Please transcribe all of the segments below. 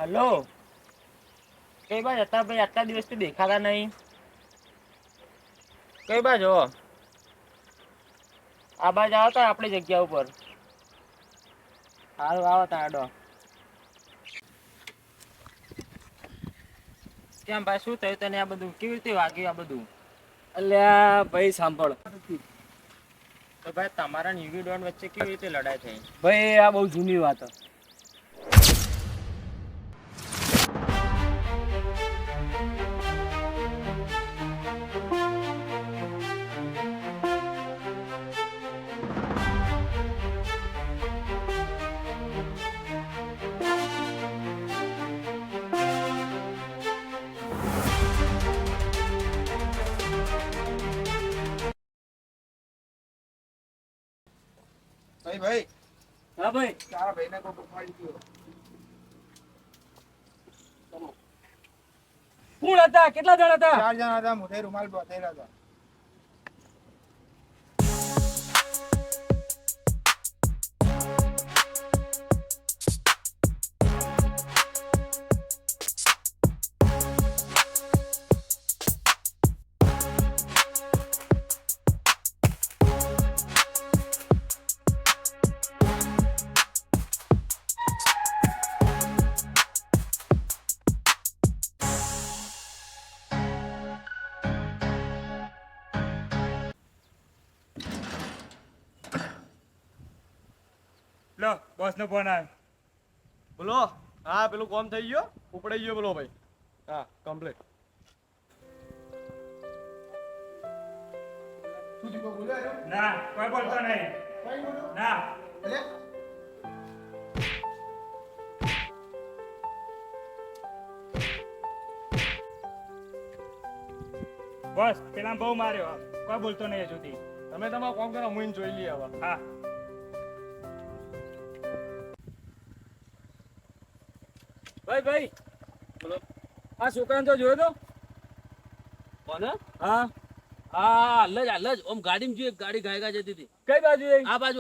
Hello, કઈ બાજ હતા ભાઈ? આટલા દિવસથી દેખાતા નહીં. કઈ બાજ હો? આ બાજ આવતા આપણી જગ્યા ઉપર. સારું આવતા આડો. કેમ ભાઈ, શું થયું તને? આ બધું કેવી રીતે વાગ્યું? આ બધું અલ્યા ભાઈ સાંભળ. તો ભાઈ, તમારા ન્યૂ ડોન વચ્ચે કેવી રીતે લડાઈ થઈ? ભાઈ આ બહુ જૂની વાત છે. ભાઈ ભાઈ, હા ભાઈ. તારા ભાઈને કોઈ ઉપાડી ગયો. કોણ હતા? કેટલા જણ હતા? 4 જણા હતા, મોઢે રૂમાલ બાંધેલા હતા. લો બોસ નો ફોન આવ્યો. બોલો. હા, પેલું કોમ થઈ ગયો, ઉપડાઈ ગયો બોલો ભાઈ. હા, કમ્પ્લીટ. શું દીપો બોલ્યો? ના, કોઈ બોલતો નહીં. કઈ બોલ્યો? ના. એટલે બોસ પેલા બહુ માર્યો, કોઈ બોલતો નહીં હજુ સુધી. તમે તમારું કોમ કરો, હું જોઈ લઈએ હવે. હા. ભાઈ ભાઈ, બોલો. આ છોકરાને તો જોયો તો? કોને? હા. હા હાલ જ ઓમ ગાડીમાં જોઈએ ગાડી ગાયગા જતી હતી. કઈ બાજુ?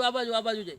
આ બાજુ જઈ.